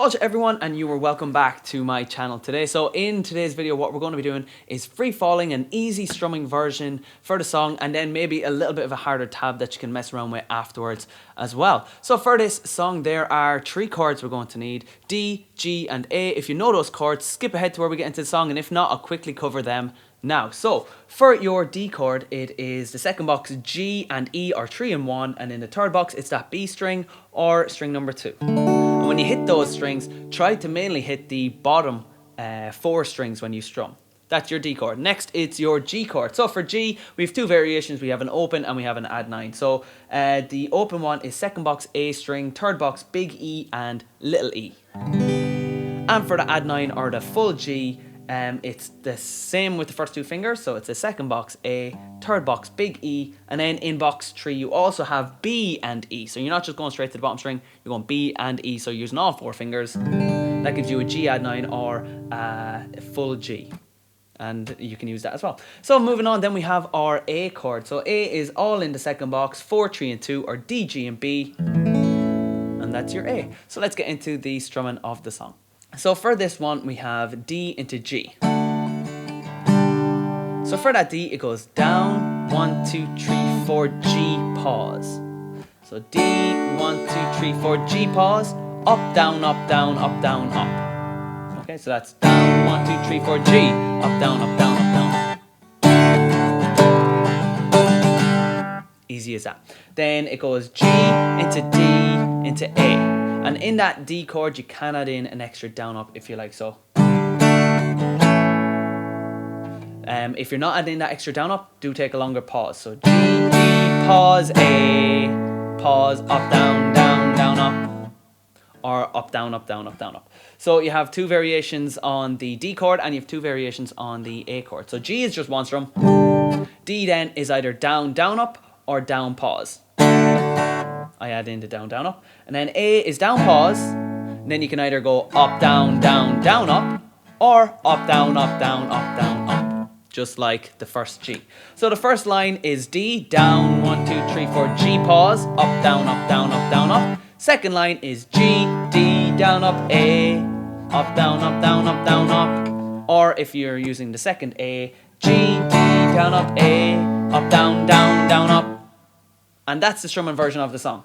Culture everyone, and you are welcome back to my channel today. So in today's video what we're going to be doing is free falling, an easy strumming version for the song, and then maybe a little bit of a harder tab that you can mess around with afterwards as well. So for this song there are 3 chords we're going to need: D, G and A. If you know those chords, skip ahead to where we get into the song, and if not, I'll quickly cover them now. So for your D chord, it is the second box G and E are 3 in 1, and in the third box it's that B string or string number 2. And when you hit those strings, try to mainly hit the bottom 4 strings when you strum. That's your D chord. Next, it's your G chord. So for G, we have 2 variations. We have an open and we have an add 9. So the open one is second box A string, third box big E and little e. And for the add 9 or the full G, it's the same with the first 2 fingers. So it's the second box A, third box big E, and then in box 3 you also have B and E. So you're not just going straight to the bottom string, you're going B and E, so you're using all 4 fingers. That gives you a G add 9 or a full G, and you can use that as well. So moving on, then we have our A chord. So A is all in the second box, 4, 3 and 2, or D, G and B, and that's your A. So let's get into the strumming of the song. So for this one we have D into G. So for that D, it goes down, 1, 2, 3, 4, G, pause. So D, 1, 2, 3, 4, G, pause, up, down, up, down, up, down, up. Okay, so that's down, 1, 2, 3, 4, G, up, down, up, down, up, down. Easy as that. Then it goes G into D into A. And in that D chord, you can add in an extra down up if you like so. If you're not adding that extra down up, do take a longer pause. So G, D, pause, A, pause, up, down, down, down, up. Or up, down, up, down, up, down, up. So you have 2 variations on the D chord and you have 2 variations on the A chord. So G is just 1 strum. D then is either down, down, up or down, pause. I add in the down, down, up. And then A is down, pause. And then you can either go up, down, down, down, up, or up, down, up, down, up, down, up. Just like the first G. So the first line is D, down, 1, 2, 3, 4, G, pause, up, down, up, down, up, down, up. Second line is G, D, down, up, A, up, down, up, down, up, down, up. Or if you're using the second A, G, D, down, up, A, up, down, down, down, up. And that's the strumming version of the song.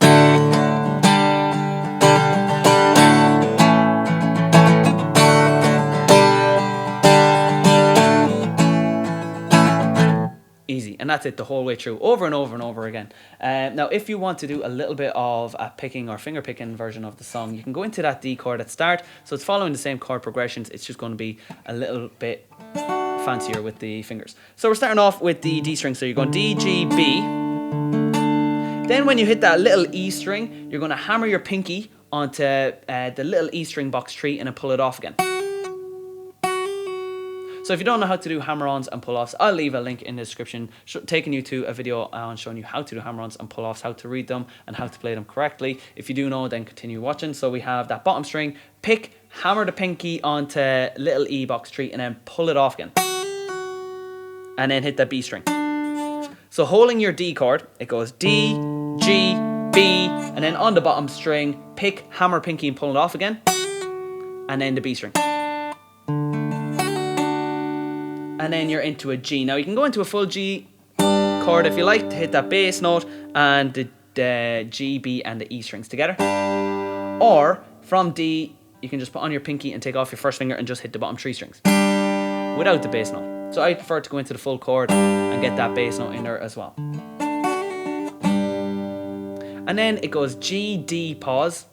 Easy, and that's it the whole way through, over and over and over again. Now if you want to do a little bit of a picking or finger picking version of the song, you can go into that D chord at start. So it's following the same chord progressions, it's just going to be a little bit fancier with the fingers. So we're starting off with the D string, so you're going D, G, B. Then when you hit that little E string, you're going to hammer your pinky onto the little E string box 3 and then pull it off again. So if you don't know how to do hammer-ons and pull-offs, I'll leave a link in the description taking you to a video on showing you how to do hammer-ons and pull-offs, how to read them and how to play them correctly. If you do know, then continue watching. So we have that bottom string, pick, hammer the pinky onto little E box 3 and then pull it off again. And then hit that B string. So holding your D chord, it goes D, G, B, and then on the bottom string, pick, hammer, pinky, and pull it off again. And then the B string. And then you're into a G. Now you can go into a full G chord if you like to hit that bass note and the G, B, and the E strings together. Or from D, you can just put on your pinky and take off your first finger and just hit the bottom 3 strings without the bass note. So I prefer to go into the full chord and get that bass note in there as well. And then it goes G, D, pause.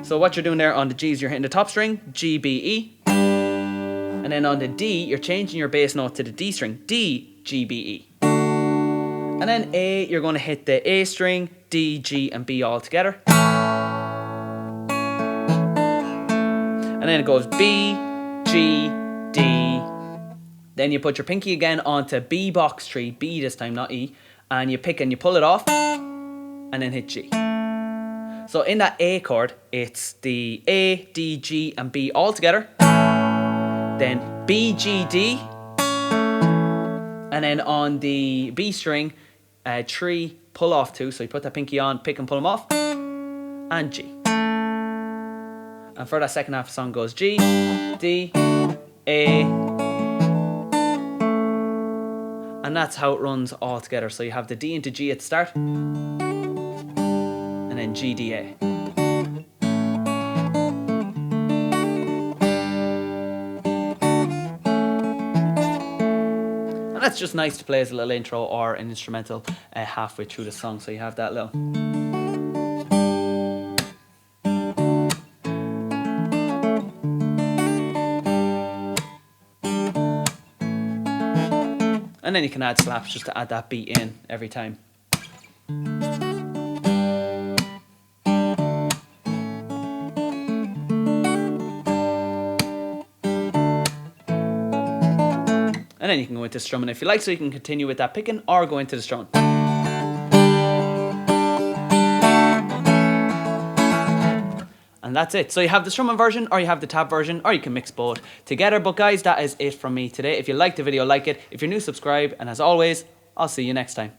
So what you're doing there on the G's, you're hitting the top string, G, B, E. And then on the D, you're changing your bass note to the D string, D, G, B, E. And then A, you're going to hit the A string, D, G, and B all together. And then it goes B, G, D. Then you put your pinky again onto B box 3, B this time, not E. And you pick and you pull it off, and then hit G. So in that A chord, it's the A, D, G, and B all together. Then B, G, D. And then on the B string, 3, pull off 2. So you put that pinky on, pick and pull them off. And G. And for that second half of the song goes G, D, A, and that's how it runs all together. So you have the D into G at the start, and then G, D, A. And that's just nice to play as a little intro or an instrumental halfway through the song. So you have that little. And then you can add slaps just to add that beat in every time. And then you can go into strumming if you like, so you can continue with that picking or go into the strumming. And that's it. So you have the strumming version or you have the tab version, or you can mix both together. But guys, that is it from me today. If you liked the video, like it. If you're new, subscribe. And as always, I'll see you next time.